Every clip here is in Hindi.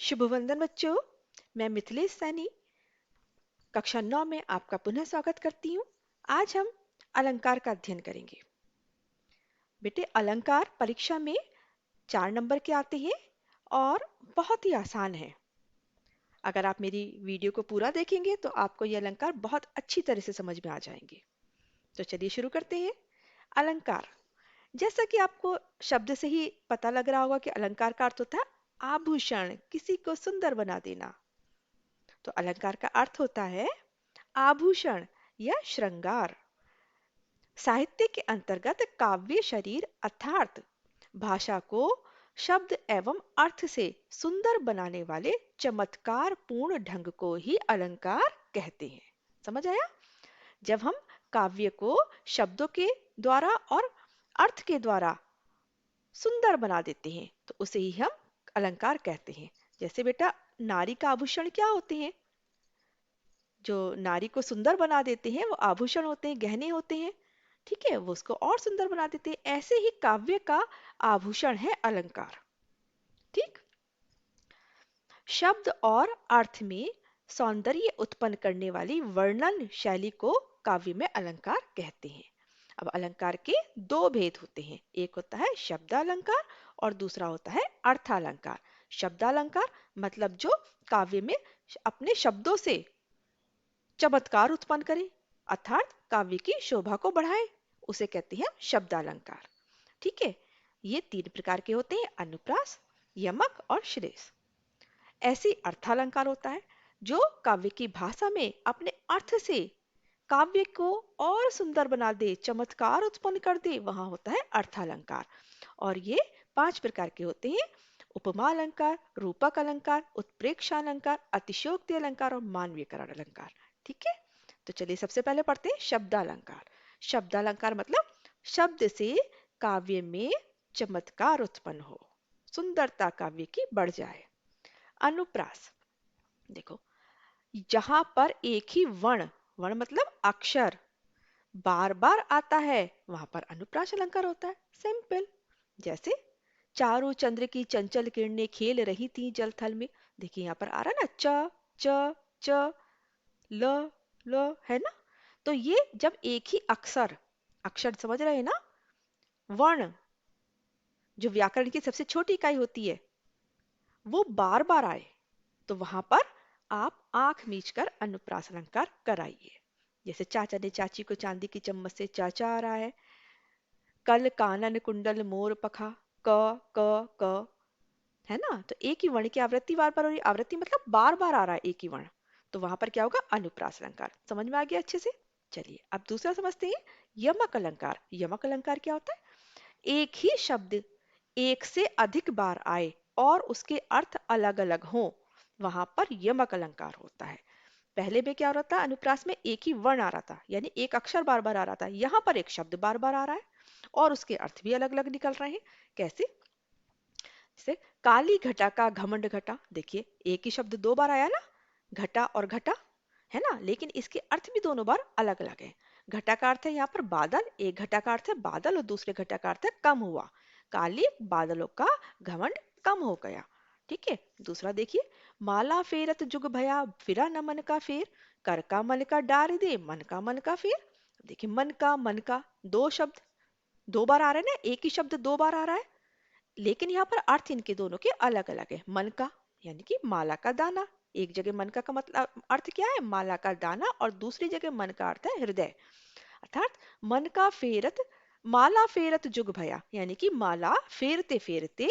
शुभ वंदन बच्चों। मैं मिथिलेश सैनी कक्षा 9 में आपका पुनः स्वागत करती हूँ। आज हम अलंकार का अध्ययन करेंगे। बेटे, अलंकार परीक्षा में 4 नंबर के आते हैं और बहुत ही आसान है। अगर आप मेरी वीडियो को पूरा देखेंगे तो आपको ये अलंकार बहुत अच्छी तरह से समझ में आ जाएंगे। तो चलिए शुरू करते हैं। अलंकार, जैसा कि आपको शब्द से ही पता लग रहा होगा कि अलंकार का अर्थ होता है आभूषण, किसी को सुंदर बना देना। तो अलंकार का अर्थ होता है आभूषण या श्रृंगार। साहित्य के अंतर्गत काव्य शरीर अर्थात भाषा को शब्द एवं अर्थ से सुंदर बनाने वाले चमत्कार पूर्ण ढंग को ही अलंकार कहते हैं। समझ आया? जब हम काव्य को शब्दों के द्वारा और अर्थ के द्वारा सुंदर बना देते हैं तो उसे ही हम अलंकार कहते हैं। जैसे बेटा, नारी का आभूषण क्या होते हैं? जो नारी को सुंदर बना देते हैं वो आभूषण होते हैं, गहने होते हैं। ठीक है, वो उसको और सुंदर बना देते हैं। ऐसे ही काव्य का आभूषण है अलंकार। ठीक। शब्द और अर्थ में सौंदर्य उत्पन्न करने वाली वर्णन शैली को काव्य में अलंकार कहते हैं। अब अलंकार के दो भेद होते हैं, एक होता है शब्दालंकार और दूसरा होता है अर्थालंकार। शब्दालंकार मतलब जो काव्य में अपने शब्दों से चमत्कार उत्पन्न करे अर्थात काव्य की शोभा को बढ़ाए, उसे कहते हैं शब्दालंकार। ठीक है, ये 3 प्रकार के होते हैं, अनुप्रास, यमक और श्लेष। ऐसी अर्थालंकार होता है जो काव्य की भाषा में अपने अर्थ से काव्य को और सुंदर बना दे, चमत्कार उत्पन्न कर दे, वहां होता है अर्थालंकार। और ये 5 प्रकार के होते हैं, उपमा अलंकार, रूपक अलंकार, उत्प्रेक्षा अलंकार, अतिशयोक्ति अलंकार और मानवीकरण अलंकार। ठीक है, तो चलिए सबसे पहले पढ़ते हैं शब्दालंकार। शब्दालंकार मतलब शब्द से काव्य में चमत्कार उत्पन्न हो, सुंदरता काव्य की बढ़ जाए। अनुप्रास, देखो, जहां पर एक ही वर्ण, वर्ण मतलब अक्षर, बार बार आता है वहां पर अनुप्रास अलंकार होता है। सिंपल। जैसे चारों चंद्र की चंचल किरणें खेल रही थी जल थल में। देखिए यहाँ पर आ रहा है ना, च च च, ल ल, है ना? तो ये जब एक ही अक्षर, अक्षर समझ रहे हैं ना, वर्ण जो व्याकरण की सबसे छोटी इकाई होती है, वो बार बार आए तो वहां पर आप आंख मीचकर अनुप्रास अलंकार कराइए। जैसे चाचा ने चाची को चांदी की चम्मच से चाचा आ रहा है। कल कानन कुंडल मोर पखा, क क क, है ना? तो एक ही वर्ण की आवृत्ति बार बार हो रही है। आवृत्ति मतलब बार बार आ रहा है एक ही वर्ण, तो वहां पर क्या होगा? अनुप्रास अलंकार। समझ में आ गया अच्छे से? चलिए अब दूसरा समझते हैं, यमक अलंकार। यमक अलंकार क्या होता है? एक ही शब्द एक से अधिक बार आए और उसके अर्थ अलग अलग हों, वहां पर यमक अलंकार होता है। पहले में क्या हो रहा था? अनुप्रास में एक ही वर्ण आ रहा था, यानी एक अक्षर बार बार आ रहा था। यहाँ पर एक शब्द बार बार आ रहा है और उसके अर्थ भी अलग अलग निकल रहे हैं। कैसे? जैसे काली घटा का घमंड घटा। देखिए एक ही शब्द 2 बार आया ना, घटा और घटा, है ना? लेकिन इसके अर्थ भी दोनों बार अलग अलग है। घटा का अर्थ है यहाँ पर बादल, एक घटा का अर्थ है बादल और दूसरे घटा का अर्थ है कम हुआ। काली बादलों का घमंड कम हो गया। ठीक है, दूसरा देखिए, माला फेरत जुग भया फिरा न मन का फेर, कर का मन का डार दे मन का मन का फेर। देखिए मन का 2 शब्द 2 बार आ रहे हैं ना, एक ही शब्द 2 बार आ रहा है, लेकिन यहाँ पर अर्थ इनके दोनों के अलग अलग है। मन का यानी कि माला का दाना, एक जगह मन का मतलब अर्थ क्या है? माला का दाना, और दूसरी जगह मन का अर्थ है हृदय। अर्थात मन का फेरत, माला फेरत जुग भया, यानी कि माला फेरते फेरते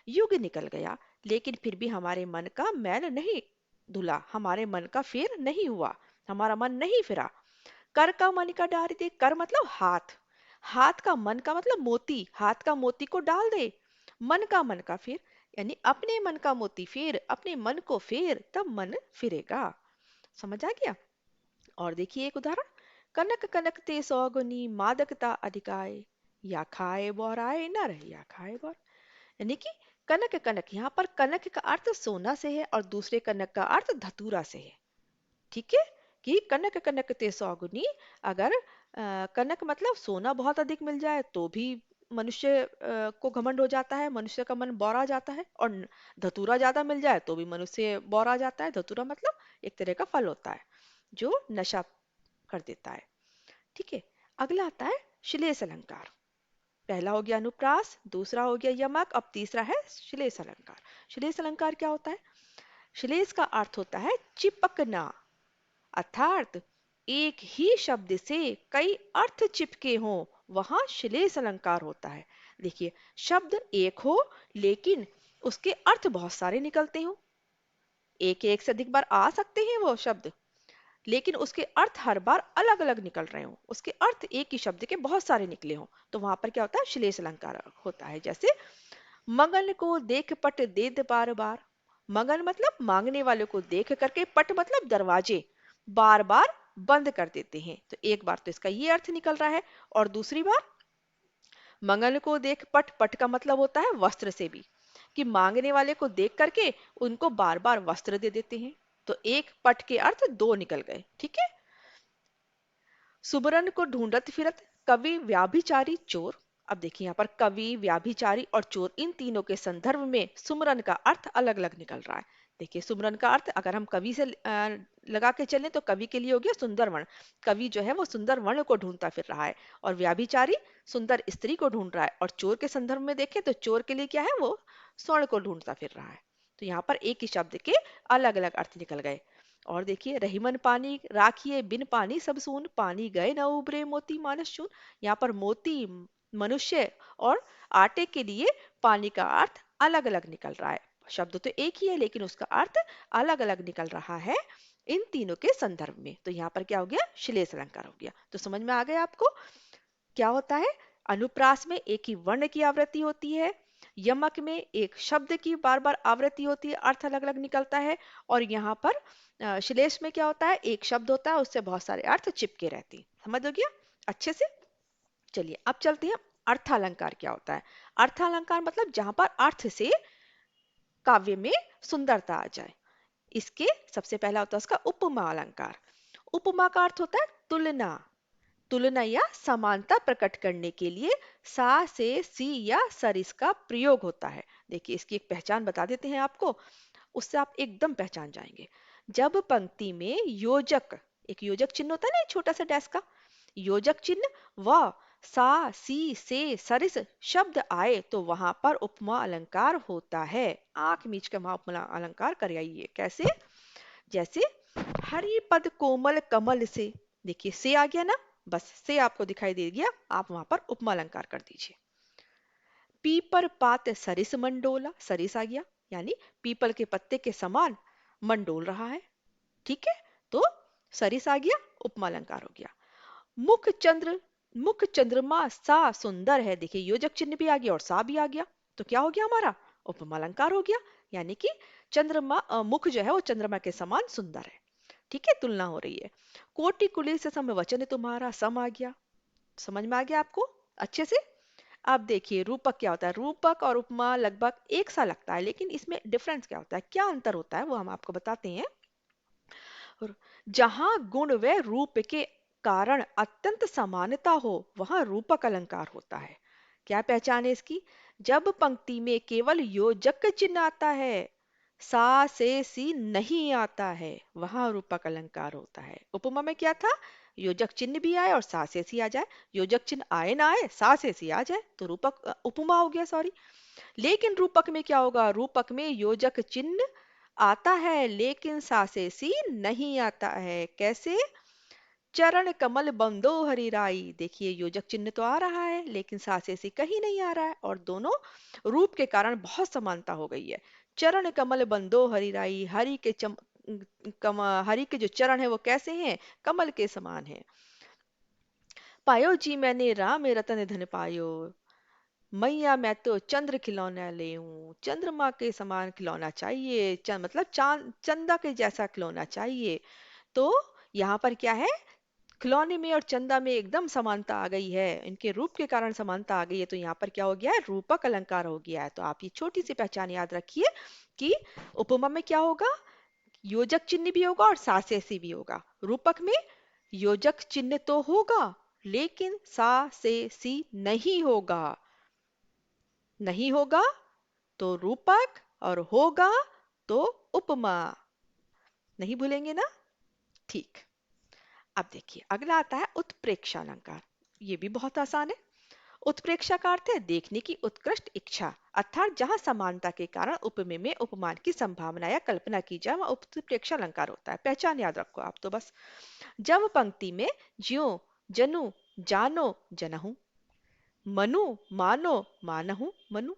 युग निकल गया, लेकिन फिर भी हमारे मन का मैल नहीं धुला, हमारे मन का फेर नहीं हुआ, हमारा मन नहीं फिरा। कर का मन का डाल दे, कर मतलब हाथ, हाथ का मन का मतलब मोती, हाथ का मोती को डाल दे। मन का फेर, यानी अपने मन का मोती फेर, अपने मन को फेर, तब मन फिरेगा। समझ आ गया? और देखिए एक उदाहरण, कनक कनक ते सौगुनी मादकता अधिकाय, या खाए बोराए नर या खाए बोर। यानी कि कनक कनक, यहाँ पर कनक का अर्थ सोना से है और दूसरे कनक का अर्थ धतूरा से है। ठीक है, कि कनक कनक ते सौगुनी, अगर कनक मतलब सोना बहुत अधिक मिल जाए तो भी मनुष्य को घमंड हो जाता है, मनुष्य का मन बौरा जाता है। और धतूरा ज्यादा मिल जाए तो भी मनुष्य बौरा जाता है। धतूरा मतलब एक तरह का फल होता है जो नशा कर देता है। ठीक है। अगला आता है श्लेष अलंकार। पहला हो गया अनुप्रास, दूसरा हो गया यमक, अब तीसरा है श्लेष अलंकार। श्लेष अलंकार क्या होता है? श्लेष का अर्थ होता है चिपकना, अर्थात एक ही शब्द से कई अर्थ चिपके हों, वहां श्लेष अलंकार होता है। देखिए, शब्द एक हो लेकिन उसके अर्थ बहुत सारे निकलते हो। एक एक से अधिक बार आ सकते हैं वो शब्द, लेकिन उसके अर्थ हर बार अलग अलग निकल रहे हो, उसके अर्थ एक ही शब्द के बहुत सारे निकले हो, तो वहां पर क्या होता है? श्लेष अलंकार होता है। जैसे मगन को देख पट देत बार बार। मगन मतलब मांगने वाले को देख करके, पट मतलब दरवाजे, बार बार बंद कर देते हैं। तो एक बार तो इसका ये अर्थ निकल रहा है। और दूसरी बार मंगल को देख पट, पट का मतलब होता है वस्त्र से भी, कि मांगने वाले को देख करके उनको बार बार वस्त्र दे देते हैं। तो एक पट के अर्थ दो निकल गए। ठीक है। सुमरन को ढूंढत फिरत कवि व्याभिचारी चोर। अब देखिए यहाँ पर कवि, व्याभिचारी और चोर, इन तीनों के संदर्भ में सुमरन का अर्थ अलग अलग निकल रहा है। देखिए, सुमरन का अर्थ अगर हम कवि से लगा के चलें तो कवि के लिए हो गया सुंदर वर्ण। कवि जो है वो सुंदर वर्ण को ढूंढता फिर रहा है। और व्याभिचारी सुंदर स्त्री को ढूंढ रहा है। और चोर के संदर्भ में देखें तो चोर के लिए क्या है? वो स्वर्ण को ढूंढता फिर रहा है। तो यहाँ पर एक ही शब्द के अलग अलग अर्थ निकल गए। और देखिए, रहीमन पानी राखिए बिन पानी सब सून, पानी गए न उबरे मोती मानस चून। यहाँ पर मोती मनुष्य और आटे के लिए पानी का अर्थ अलग अलग निकल रहा है। शब्द तो एक ही है लेकिन उसका अर्थ अलग अलग निकल रहा है इन तीनों के संदर्भ में। तो यहाँ पर क्या हो गया? श्लेष अलंकार हो गया। तो समझ में आ गया आपको क्या होता है? अनुप्रास में एक ही वर्ण की आवृत्ति होती है, यमक में एक शब्द की बार बार आवृत्ति होती है, अर्थ अलग अलग निकलता है। और यहाँ पर श्लेष में क्या होता है? एक शब्द होता है, उससे बहुत सारे अर्थ चिपके रहते हैं। समझ हो गया अच्छे से? चलिए अब चलते हैं अर्थालंकार क्या होता है। अर्थालंकार मतलब जहां पर अर्थ से काव्य में सुंदरता आ जाए। इसके सबसे पहला होता है उसका उपमा अलंकार। उपमा का अर्थ होता है तुलना। तुलना या समानता प्रकट करने के लिए सा से सी या सरिस का प्रयोग होता है। देखिए, इसकी एक पहचान बता देते हैं आपको, उससे आप एकदम पहचान जाएंगे। जब पंक्ति में योजक, एक योजक चिन्ह होता है ना, एक छोटा सा डैश का योजक चिन्ह, व सा सी से सरिस शब्द आए तो वहां पर उपमा अलंकार होता है। आंख मीच के वहां उपमा अलंकार कर आइए। कैसे? जैसे हरि पद कोमल कमल से। देखिए, से आ गया ना, बस से आपको दिखाई दे गया, आप वहां पर उपमा अलंकार कर दीजिए। पीपर पात सरिस मंडोला, सरिस आ गया, यानी पीपल के पत्ते के समान मंडोल रहा है। ठीक है। तो सरिस आ गया, उपमा अलंकार हो गया। मुख चंद्र, मुख चंद्रमा सा सुंदर है। देखिए, योजक चिन्ह भी आ गया और सा भी आ गया, तो क्या हो गया हमारा? उपमा अलंकार हो गया। यानी कि चंद्रमा मुख जो है वो चंद्रमा के समान सुंदर है। ठीक है, तुलना हो रही है। कोटि कुली से सम वचन तुम्हारा, सम आ गया। समझ में आ गया आपको अच्छे से? अब देखिए, रूपक क्या होता है। रूपक और उपमा लगभग एक सा लगता है, लेकिन इसमें डिफरेंस क्या होता है, क्या अंतर होता है, वो हम आपको बताते हैं। जहां गुण व रूप के कारण अत्यंत समानता हो वहां रूपक अलंकार होता है। क्या पहचान है इसकी? जब पंक्ति में केवल योजक चिन्ह आता है, सा से सी नहीं आता है, वहां रूपक अलंकार होता है। उपमा में क्या था? योजक चिन्ह भी आए और सा से सी आ जाए। योजक चिन्ह आए ना आए, सा से सी आ जाए तो रूपक उपमा हो गया, सॉरी। लेकिन रूपक में क्या होगा? रूपक में योजक चिन्ह आता है लेकिन सासेसी नहीं आता है। कैसे? चरण कमल बंदो हरिराई। देखिए, योजक चिन्ह तो आ रहा है लेकिन सासेसी कहीं नहीं आ रहा है, और दोनों रूप के कारण बहुत समानता हो गई है। चरण कमल बंदो हरिराई, हरि के जो चरण है वो कैसे हैं? कमल के समान है। पायो जी मैंने राम रतन धन पायो, मैया मैं तो चंद्र खिलौना ले हूँ। चंद्रमा के समान खिलौना चाहिए, मतलब चांद चंदा के जैसा खिलौना चाहिए। तो यहाँ पर क्या है? खिलौने में और चंदा में एकदम समानता आ गई है, इनके रूप के कारण समानता आ गई है। तो यहाँ पर क्या हो गया है? रूपक अलंकार हो गया है। तो आप ये छोटी सी पहचान याद रखिए कि उपमा में क्या होगा? योजक चिन्ह भी होगा और सासेसी भी होगा। रूपक में योजक चिन्ह तो होगा लेकिन सा से सी नहीं होगा। नहीं होगा तो रूपक और होगा तो उपमा। नहीं भूलेंगे ना? ठीक। अब देखिए अगला आता है उत्प्रेक्षा अलंकार। ये भी बहुत आसान है। उत्प्रेक्षा का अर्थ है देखने की उत्कृष्ट इच्छा, अर्थात जहां समानता के कारण उपमेय में उपमान की संभावना या कल्पना की जाए वह उत्प्रेक्षा अलंकार होता है। पहचान याद रखो आप तो बस। जब पंक्ति में ज्यो, जनु, जानो, जनहु, मनु, मानो, मानहु, मनु,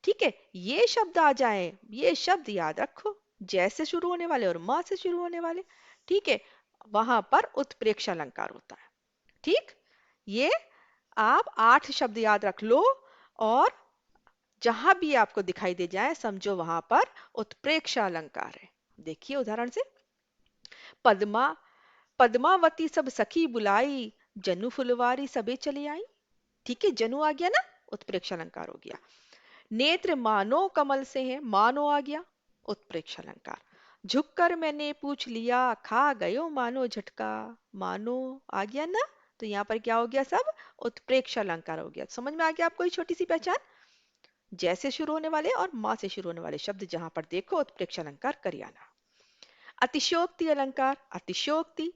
ठीक है, ये शब्द आ जाए, ये शब्द याद रखो, जैसे शुरू होने वाले और मां से शुरू होने वाले, ठीक है, वहां पर उत्प्रेक्षा अलंकार होता है। ठीक। ये आप 8 शब्द याद रख लो और जहां भी आपको दिखाई दे जाए समझो वहां पर उत्प्रेक्षा अलंकार है। देखिए उदाहरण से, पद्मा, पद्मावती सब सखी बुलाई, जनु फुलवारी सबे चली आई। ठीक है, जनु आ गया ना, उत्प्रेक्षा अलंकार हो गया। नेत्र मानो कमल से है, मानो आ गया, उत्प्रेक्षा अलंकार। झुककर मैंने पूछ लिया, खा गयो मानो झटका, मानो आ गया ना। तो यहाँ पर क्या हो गया, सब उत्प्रेक्षा अलंकार हो गया। समझ में आ गया आपको ये छोटी सी पहचान? जैसे शुरू होने वाले और मां से शुरू होने वाले शब्द जहां पर देखो उत्प्रेक्षा अलंकार कर आना। अतिशयोक्ति अलंकार। अतिशयोक्ति,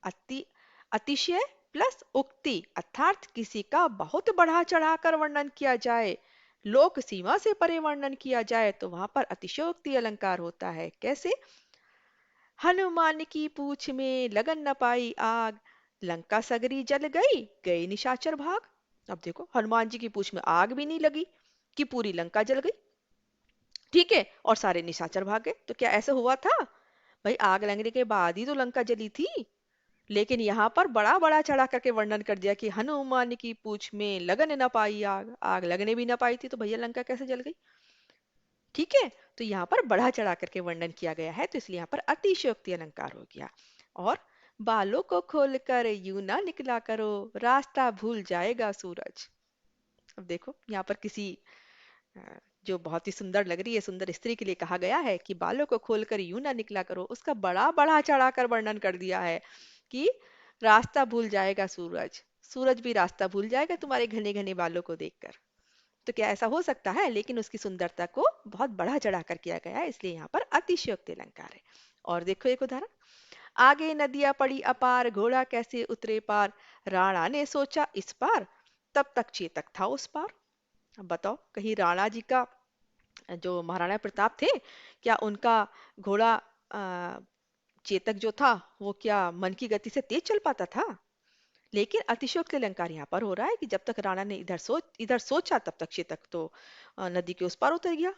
अति, अतिशय प्लस उक्ति, अर्थात किसी का बहुत बढ़ा चढ़ाकर वर्णन किया जाए, लोक सीमा से परे वर्णन किया जाए तो वहां पर अतिशयोक्ति अलंकार होता है। कैसे? हनुमान की पूछ में लगन न पाई आग, लंका सगरी जल गई, गए निशाचर भाग। अब देखो हनुमान जी की पूछ में आग भी नहीं लगी कि पूरी लंका जल गई, ठीक है, और सारे निशाचर भाग गए। तो क्या ऐसा हुआ था? भाई आग लगने के बाद ही तो लंका जली थी। लेकिन यहाँ पर बड़ा बड़ा चढ़ा करके वर्णन कर दिया कि हनुमान की पूछ में लगन न पाई आग, आग लगने भी न पाई थी तो भैया लंका कैसे जल गई? ठीक है, तो यहाँ पर बढ़ा चढ़ा करके वर्णन किया गया है तो इसलिए यहाँ पर अतिशयोक्ति अलंकार हो गया। और बालों को खोलकर यूं ना निकला करो, रास्ता भूल जाएगा सूरज। अब देखो यहाँ पर किसी अ, जो बहुत ही सुंदर लग रही है सुंदर स्त्री के लिए कहा गया है कि बालों को खोलकर यूं ना निकला करो, उसका बड़ा बढ़ा चढ़ाकर वर्णन कर दिया है कि रास्ता भूल जाएगा सूरज, सूरज भी रास्ता भूल जाएगा तुम्हारे घने घने बालों को देखकर। तो क्या ऐसा हो सकता है? लेकिन उसकी सुंदरता को बहुत बढ़ा चढ़ाकर किया गया है इसलिए यहाँ पर अतिशयोक्ति अलंकार है। और देखो एक उदाहरण, आगे नदियां पड़ी अपार, घोड़ा कैसे उतरे पार, राणा ने सोचा इस पार, तब तक चेतक था उस पार। अब बताओ कहीं राणा जी का, जो महाराणा प्रताप थे, क्या उनका घोड़ा चेतक जो था वो क्या मन की गति से तेज चल पाता था? लेकिन अतिशयोक्ति अलंकार यहाँ पर हो रहा है कि जब तक राणा ने इधर सोचा तब तक चेतक तो नदी के उस पार उतर गया,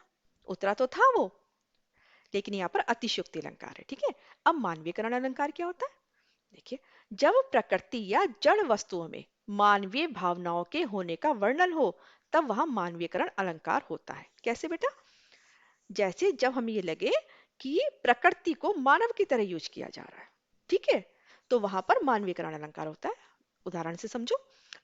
उतरा तो था वो। लेकिन यहाँ पर अतिशयोक्ति अलंकार है। ठीक है। अब मानवीकरण अलंकार क्या होता है? देखिए, जब प्रकृति या जड़ वस्तुओं में मानवीय भावनाओं के होने का वर्णन हो तब वहां मानवीकरण अलंकार होता है। कैसे बेटा? जैसे जब हमें ये लगे कि प्रकृति को मानव की तरह यूज किया जा रहा है, ठीक है, तो वहां पर मानवीकरण अलंकार होता है। उदाहरण से समझो,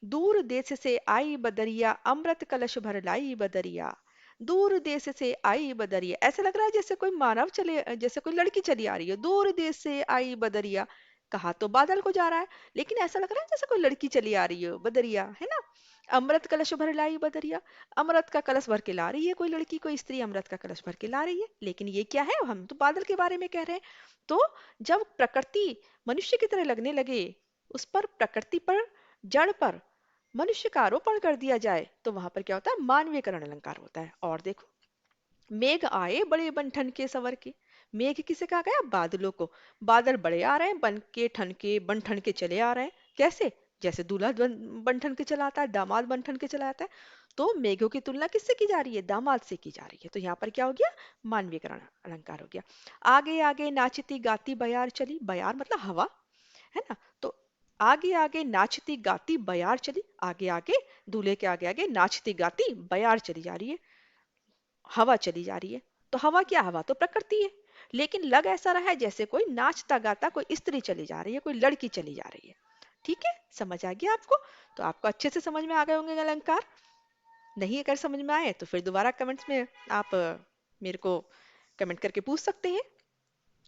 दूर देश से आई बदरिया, अमृत कलश भर लाई बदरिया, दूर देश से आई बदरिया, ऐसा लग रहा है जैसे कोई मानव चले, जैसे कोई लड़की चली आ रही है, दूर देश से आई बदरिया, कहा तो बादल को जा रहा है लेकिन ऐसा लग रहा है जैसे कोई लड़की चली आ रही है, बदरिया है ना। अमृत कलश भर लाई बदरिया, अमृत का कलश भर के ला रही है कोई लड़की, कोई स्त्री अमृत का कलश भर के ला रही है, लेकिन ये क्या है, हम तो बादल के बारे में कह रहे हैं। तो जब प्रकृति मनुष्य की तरह लगने लगे, उस पर, प्रकृति पर, जड़ पर मनुष्य का आरोपण कर दिया जाए तो वहां पर क्या होता है, मानवीयकरण अलंकार होता है। और देखो, मेघ आए बड़े बन ठन के सवर के, मेघ किसे कहा गया, बादलों को, बादल बड़े आ रहे हैं, बन के ठन के बन ठन के चले आ रहे हैं। कैसे? जैसे दूल्हा बन ठन के चला आता है, दामाद बन ठन के चला आता है। तो मेघों की तुलना किससे की जा रही है, दामाद से की जा रही है। तो यहाँ पर क्या हो गया, मानवीकरण अलंकार हो गया। आगे आगे नाचती गाती बयार चली, बयार मतलब हवा, है ना। तो आगे आगे नाचती गाती बयार चली, आगे आगे, दूल्हे के आगे आगे नाचती गाती बयार चली जा रही है, हवा चली जा रही है। तो हवा क्या, हवा तो प्रकृति है, लेकिन लग ऐसा रहा है जैसे कोई नाचता गाता कोई स्त्री चली जा रही है, कोई लड़की चली जा रही है। ठीक है, समझ आ गया आपको? तो आपको अच्छे से समझ में आ गए होंगे अलंकार। नहीं अगर समझ में आए तो फिर दोबारा कमेंट्स में आप मेरे को कमेंट करके पूछ सकते हैं।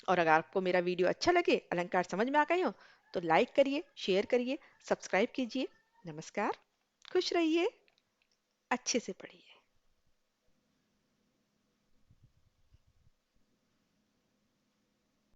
और अगर आपको मेरा वीडियो अच्छा लगे, अलंकार समझ में आ गए हो, तो लाइक करिए, शेयर करिए, सब्सक्राइब कीजिए। नमस्कार, खुश रहिए, अच्छे से पढ़िए।